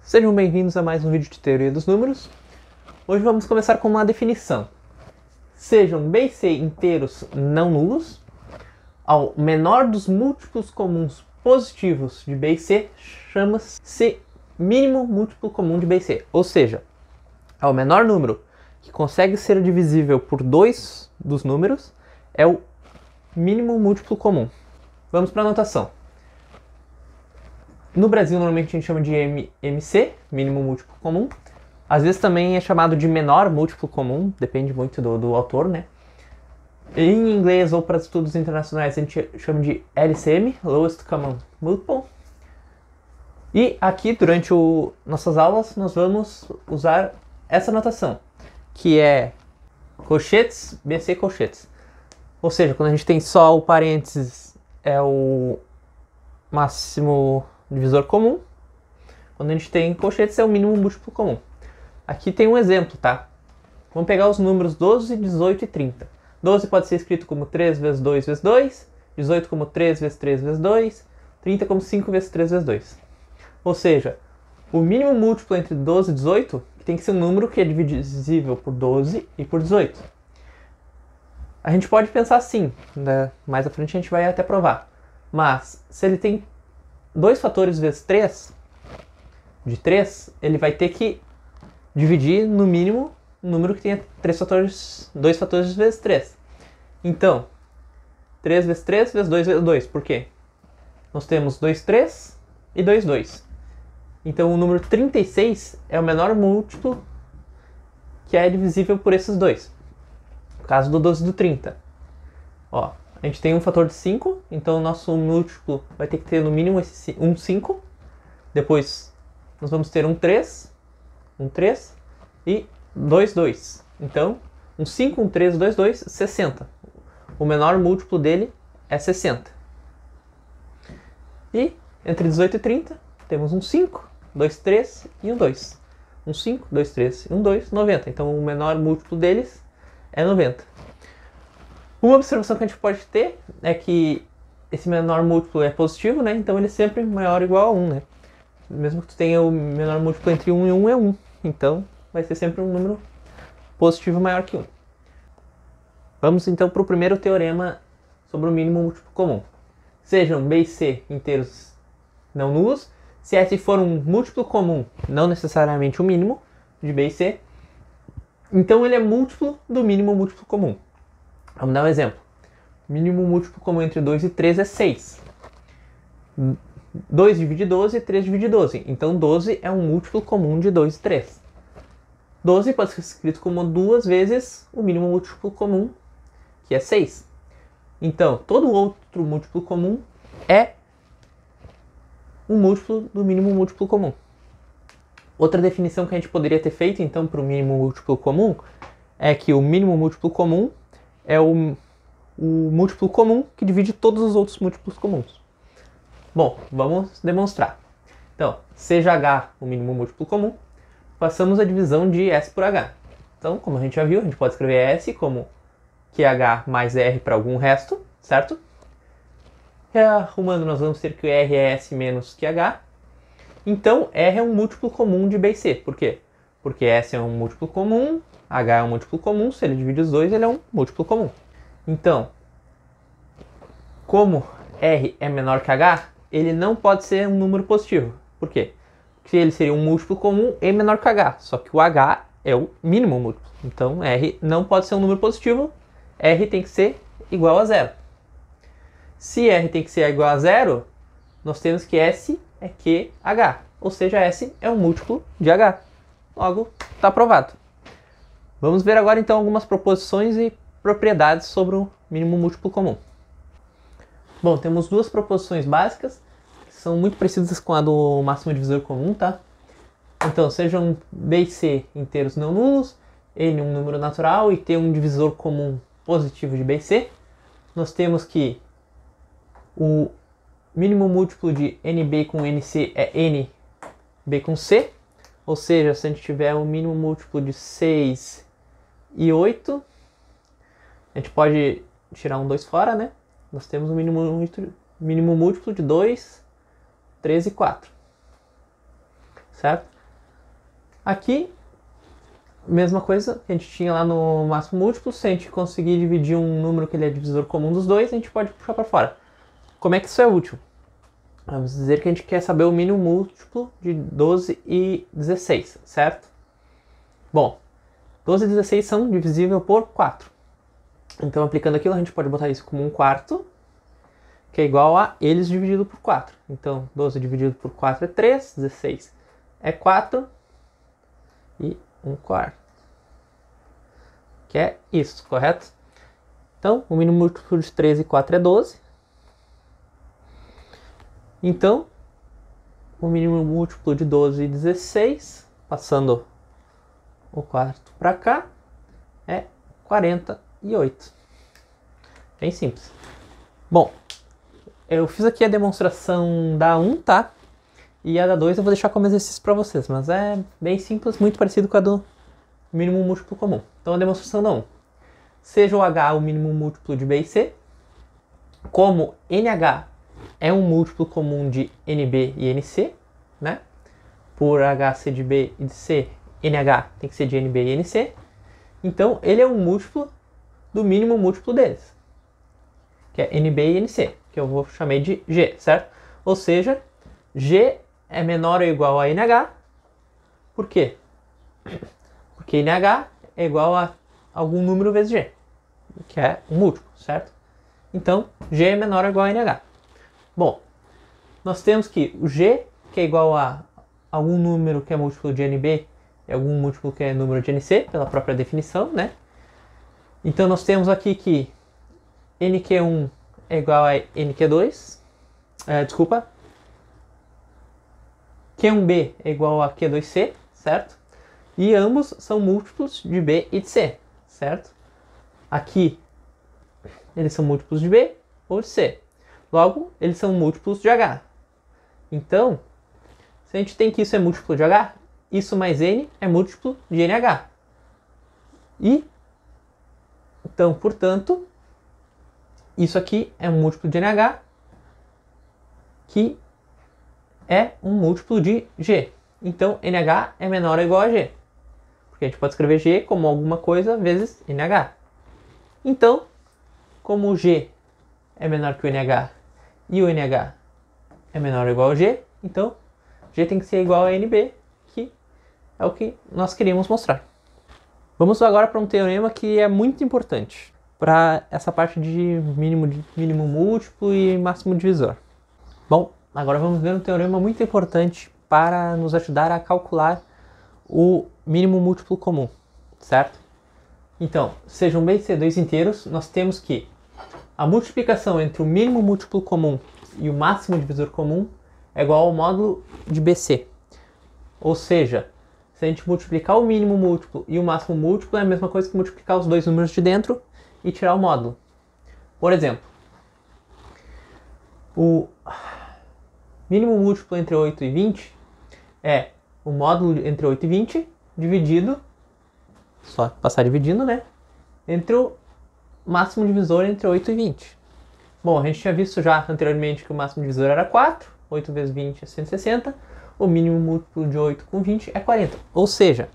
Sejam bem-vindos a mais um vídeo de teoria dos números. Hoje vamos começar com uma definição. Sejam B e C inteiros não nulos, ao menor dos múltiplos comuns positivos de B e C chama-se mínimo múltiplo comum de B e C. Ou seja, ao menor número que consegue ser divisível por dois dos números é o mínimo múltiplo comum. Vamos para a notação. No Brasil, normalmente a gente chama de MC, mínimo múltiplo comum. Às vezes também é chamado de menor múltiplo comum, depende muito do autor, né? Em inglês ou para estudos internacionais a gente chama de LCM, Lowest Common Multiple. E aqui, durante nossas aulas, nós vamos usar essa notação, que é colchetes, BC colchetes. Ou seja, quando a gente tem só o parênteses, é o máximo divisor comum. Quando a gente tem colchetes, é o mínimo múltiplo comum. Aqui tem um exemplo, tá? Vamos pegar os números 12, 18 e 30. 12 pode ser escrito como 3 vezes 2 vezes 2, 18 como 3 vezes 3 vezes 2, 30 como 5 vezes 3 vezes 2. Ou seja, o mínimo múltiplo entre 12 e 18 tem que ser um número que é divisível por 12 e por 18. A gente pode pensar assim, né? Mais à frente a gente vai até provar. Mas, se ele tem 2 fatores vezes 3, de 3, ele vai ter que dividir no mínimo um número que tenha 2 fatores vezes 3. Então, 3 vezes 3 vezes 2 vezes 2. Por quê? Nós temos 2, 3 e 2, 2. Então, o número 36 é o menor múltiplo que é divisível por esses dois. No caso do 12 e do 30. Ó, a gente tem um fator de 5, então o nosso múltiplo vai ter que ter no mínimo um 5. Depois nós vamos ter um 3 e 2, 2. Então, um 5, um 3, 2, 2, 60. O menor múltiplo dele é 60. E entre 18 e 30, temos um 5, 2, 3 e um 2. Um 5, 2, 3 e um 2, 90. Então, o menor múltiplo deles é 90. Uma observação que a gente pode ter é que esse menor múltiplo é positivo, né? Então ele é sempre maior ou igual a 1, né? Mesmo que tu tenha o menor múltiplo entre 1 e 1 é 1. Então vai ser sempre um número positivo maior que 1. Vamos então para o primeiro teorema sobre o mínimo múltiplo comum. Sejam B e C inteiros não nulos. Se S for um múltiplo comum, não necessariamente o mínimo de B e C, então ele é múltiplo do mínimo múltiplo comum. Vamos dar um exemplo. O mínimo múltiplo comum entre 2 e 3 é 6. 2 divide 12 e 3 divide 12. Então 12 é um múltiplo comum de 2 e 3. 12 pode ser escrito como 2 vezes o mínimo múltiplo comum, que é 6. Então todo outro múltiplo comum é um múltiplo do mínimo múltiplo comum. Outra definição que a gente poderia ter feito então para o mínimo múltiplo comum é que o mínimo múltiplo comum é o múltiplo comum que divide todos os outros múltiplos comuns. Bom, vamos demonstrar. Então, seja H o mínimo múltiplo comum, passamos a divisão de S por H. Então, como a gente já viu, a gente pode escrever S como QH mais R para algum resto, certo? Arrumando, nós vamos ter que o R é S menos QH. Então, R é um múltiplo comum de B e C. Por quê? Porque S é um múltiplo comum, H é um múltiplo comum, se ele divide os dois, ele é um múltiplo comum. Então, como R é menor que H, ele não pode ser um número positivo. Por quê? Porque ele seria um múltiplo comum e menor que H, só que o H é o mínimo múltiplo. Então, R não pode ser um número positivo, R tem que ser igual a 0. Se R tem que ser igual a 0, nós temos que S é QH, ou seja, S é um múltiplo de H. Logo, está provado. Vamos ver agora então algumas proposições e propriedades sobre o mínimo múltiplo comum. Bom, temos duas proposições básicas, que são muito parecidas com a do máximo divisor comum, tá? Então, sejam B e C inteiros não nulos, N um número natural e T um divisor comum positivo de B e C, nós temos que o mínimo múltiplo de NB com NC é NB com C, ou seja, se a gente tiver um mínimo múltiplo de 6 e 8, a gente pode tirar um 2 fora, né? Nós temos um mínimo múltiplo de 2, 3 e 4. Certo? Aqui, mesma coisa que a gente tinha lá no máximo múltiplo. Se a gente conseguir dividir um número que ele é divisor comum dos dois, a gente pode puxar para fora. Como é que isso é útil? Vamos dizer que a gente quer saber o mínimo múltiplo de 12 e 16, certo? Bom, 12 e 16 são divisíveis por 4. Então, aplicando aquilo, a gente pode botar isso como 1/4, que é igual a eles dividido por 4. Então, 12 dividido por 4 é 3, 16 é 4 e 1/4. Que é isso, correto? Então, o mínimo múltiplo de 13 e 4 é 12. Então, o mínimo múltiplo de 12 e 16, passando o quarto para cá, é 48. Bem simples. Bom, eu fiz aqui a demonstração da 1, tá? E a da 2 eu vou deixar como exercício para vocês, mas é bem simples, muito parecido com a do mínimo múltiplo comum. Então, a demonstração da 1. Seja o H o mínimo múltiplo de B e C, como NH é um múltiplo comum de NB e NC, né? Por H ser de B e de C, NH tem que ser de NB e NC. Então, ele é um múltiplo do mínimo múltiplo deles, que é NB e NC, que eu vou chamar de G, certo? Ou seja, G é menor ou igual a NH. Por quê? Porque NH é igual a algum número vezes G, que é um múltiplo, certo? Então, G é menor ou igual a NH. Bom, nós temos que o G, que é igual a algum número que é múltiplo de NB, e algum múltiplo que é número de NC, pela própria definição, né? Então, nós temos aqui que NQ1 é igual a NQ2, Q1B é igual a Q2C, certo? E ambos são múltiplos de B e de C, certo? Aqui, eles são múltiplos de B ou de C. Logo, eles são múltiplos de H. Então, se a gente tem que isso é múltiplo de H, isso mais N é múltiplo de NH. E, então, portanto, isso aqui é um múltiplo de NH, que é um múltiplo de G. Então, NH é menor ou igual a G. Porque a gente pode escrever G como alguma coisa vezes NH. Então, como o G é menor que o NH e o NH é menor ou igual a G, então G tem que ser igual a NB, que é o que nós queríamos mostrar. Vamos agora para um teorema que é muito importante para essa parte de mínimo múltiplo e máximo divisor. Bom, agora vamos ver um teorema muito importante para nos ajudar a calcular o mínimo múltiplo comum, certo? Então, sejam B e C dois inteiros, nós temos que a multiplicação entre o mínimo múltiplo comum e o máximo divisor comum é igual ao módulo de BC. Ou seja, se a gente multiplicar o mínimo múltiplo e o máximo múltiplo é a mesma coisa que multiplicar os dois números de dentro e tirar o módulo. Por exemplo, o mínimo múltiplo entre 8 e 20 é o módulo entre 8 e 20 dividido, só passar dividindo, né? Entre o máximo divisor entre 8 e 20. Bom, a gente tinha visto já anteriormente que o máximo divisor era 4, 8 vezes 20 é 160, o mínimo múltiplo de 8 com 20 é 40. Ou seja,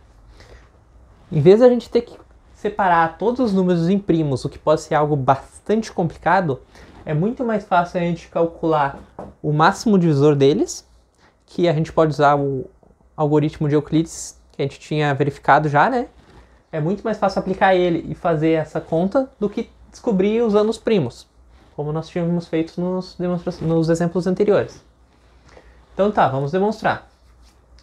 em vez de a gente ter que separar todos os números em primos, o que pode ser algo bastante complicado, é muito mais fácil a gente calcular o máximo divisor deles, que a gente pode usar o algoritmo de Euclides, que a gente tinha verificado já, né? É muito mais fácil aplicar ele e fazer essa conta do que descobrir usando os primos, como nós tínhamos feito nos exemplos anteriores. Então tá, vamos demonstrar.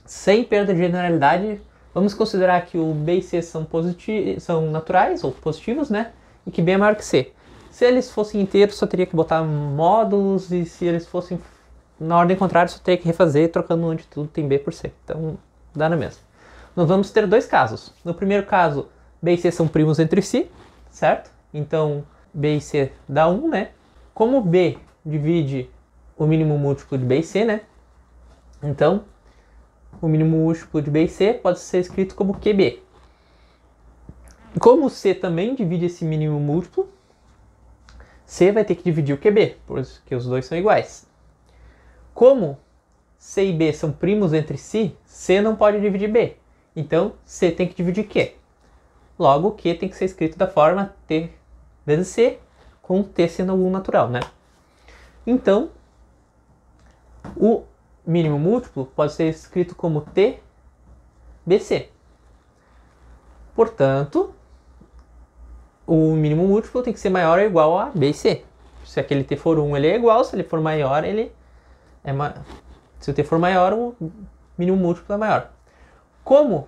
Sem perda de generalidade, vamos considerar que o B e C são naturais ou positivos, né? E que B é maior que C. Se eles fossem inteiros, só teria que botar módulos, e se eles fossem na ordem contrária, só teria que refazer, trocando onde tudo tem B por C. Então, dá na mesma. Nós vamos ter dois casos. No primeiro caso, B e C são primos entre si, certo? Então, B e C dá 1, né? Como B divide o mínimo múltiplo de B e C, né? Então, o mínimo múltiplo de B e C pode ser escrito como QB. Como C também divide esse mínimo múltiplo, C vai ter que dividir o QB, porque os dois são iguais. Como C e B são primos entre si, C não pode dividir B. Então, C tem que dividir Q. Logo, Q tem que ser escrito da forma T vezes C, com T sendo algum natural, né? Então, o mínimo múltiplo pode ser escrito como T BC. Portanto, o mínimo múltiplo tem que ser maior ou igual a B e C. Se aquele T for 1, ele é igual. Se ele for maior, ele é maior. Se o T for maior, o mínimo múltiplo é maior. Como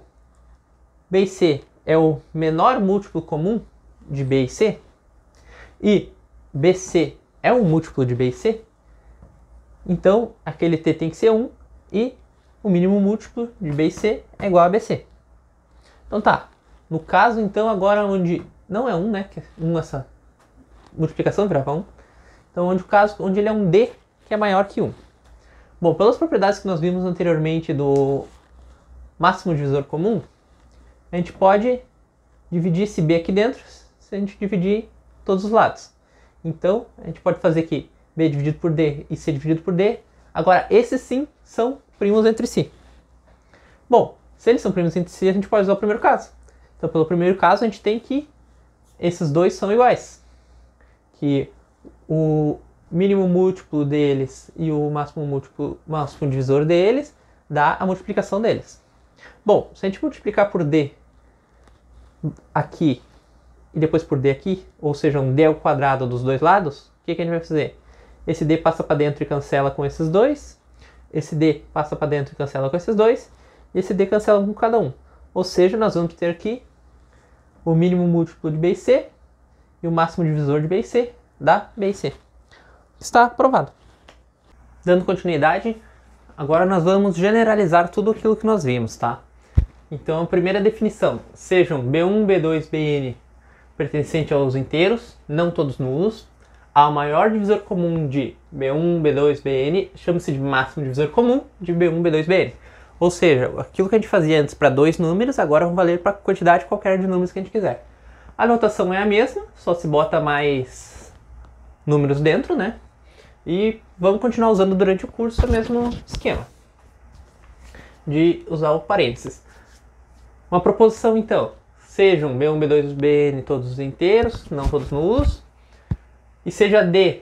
B e C é o menor múltiplo comum de B e C, e BC é um múltiplo de B e C, então aquele T tem que ser 1 e o mínimo múltiplo de B e C é igual a BC. Então tá. No caso, então, agora onde não é 1, né? Que 1 essa multiplicação virava 1. Então, onde ele é um D que é maior que 1. Bom, pelas propriedades que nós vimos anteriormente do máximo divisor comum, a gente pode dividir esse B aqui dentro se a gente dividir todos os lados. Então, a gente pode fazer aqui B dividido por D e C dividido por D. Agora, esses sim são primos entre si. Bom, se eles são primos entre si, a gente pode usar o primeiro caso. Então, pelo primeiro caso, a gente tem que esses dois são iguais. Que o mínimo múltiplo deles e o máximo divisor deles dá a multiplicação deles. Bom, se a gente multiplicar por D aqui e depois por D aqui, ou seja, um D ao quadrado dos dois lados, o que a gente vai fazer? Esse D passa para dentro e cancela com esses dois. Esse D passa para dentro e cancela com esses dois. E esse D cancela com cada um. Ou seja, nós vamos ter aqui o mínimo múltiplo de B e C e o máximo divisor de B e C dá B e C. Está aprovado. Dando continuidade, agora nós vamos generalizar tudo aquilo que nós vimos, tá? Então, a primeira definição, sejam B1, B2, Bn pertencente aos inteiros, não todos nulos. A maior divisor comum de B1, B2, Bn chama-se de máximo divisor comum de B1, B2, Bn. Ou seja, aquilo que a gente fazia antes para dois números, agora vai valer para a quantidade qualquer de números que a gente quiser. A notação é a mesma, só se bota mais números dentro, né? E vamos continuar usando durante o curso o mesmo esquema de usar o parênteses. Uma proposição, então, sejam B1, B2, Bn todos inteiros, não todos nulos, e seja D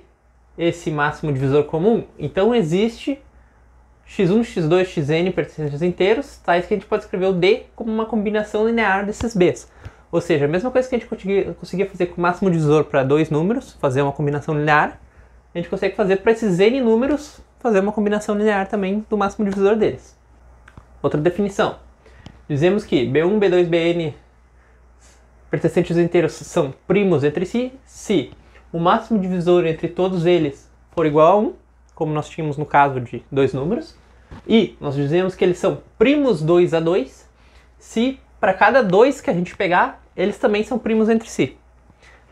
esse máximo divisor comum, então existe x1, x2, xn pertencentes aos inteiros, tais que a gente pode escrever o D como uma combinação linear desses Bs. Ou seja, a mesma coisa que a gente conseguia fazer com o máximo divisor para dois números, fazer uma combinação linear, a gente consegue fazer para esses n números, fazer uma combinação linear também do máximo divisor deles. Outra definição. Dizemos que B1, B2, Bn pertencentes aos inteiros são primos entre si, se o máximo divisor entre todos eles for igual a 1, como nós tínhamos no caso de dois números, e nós dizemos que eles são primos 2 a 2, se para cada 2 que a gente pegar, eles também são primos entre si,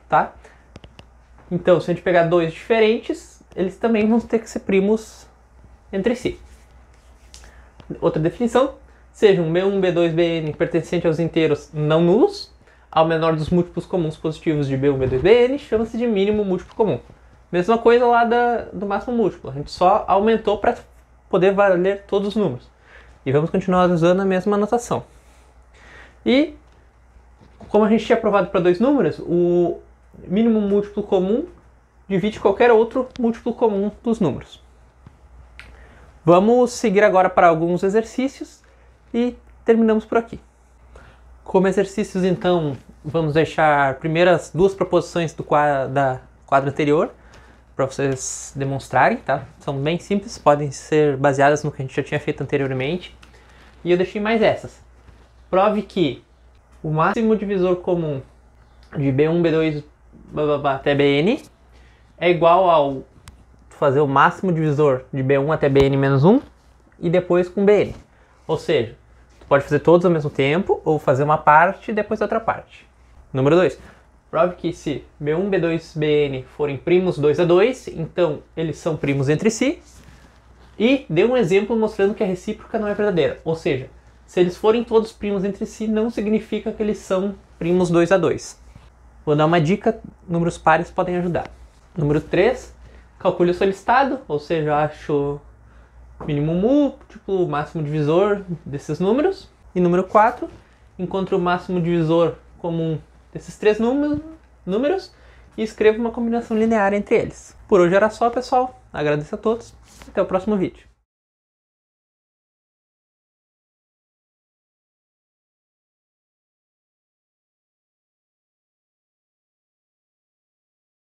tá? Então, se a gente pegar dois diferentes, eles também vão ter que ser primos entre si. Outra definição, sejam B1, B2, Bn pertencentes aos inteiros não nulos, ao menor dos múltiplos comuns positivos de B1, B2, Bn, chama-se de mínimo múltiplo comum. Mesma coisa lá do máximo múltiplo, a gente só aumentou para poder valer todos os números. E vamos continuar usando a mesma notação. E, como a gente tinha provado para dois números, o mínimo múltiplo comum divide qualquer outro múltiplo comum dos números. Vamos seguir agora para alguns exercícios e terminamos por aqui. Como exercícios, então, vamos deixar primeiro as duas proposições da quadra anterior, para vocês demonstrarem, tá? São bem simples, podem ser baseadas no que a gente já tinha feito anteriormente. E eu deixei mais essas. Prove que o máximo divisor comum de B1, B2, até Bn é igual ao fazer o máximo divisor de B1 até Bn menos 1 e depois com Bn. Ou seja, tu pode fazer todos ao mesmo tempo ou fazer uma parte e depois outra parte. Número 2. Prove que se B1, B2, Bn forem primos 2 a 2, então eles são primos entre si. E dê um exemplo mostrando que a recíproca não é verdadeira. Ou seja, se eles forem todos primos entre si, não significa que eles são primos 2 a 2. Vou dar uma dica, números pares podem ajudar. Número 3, calcule o solicitado, ou seja, acho o mínimo múltiplo, o máximo divisor desses números. E número 4, encontre o máximo divisor comum desses 3 números e escreva uma combinação linear entre eles. Por hoje era só, pessoal. Agradeço a todos. Até o próximo vídeo.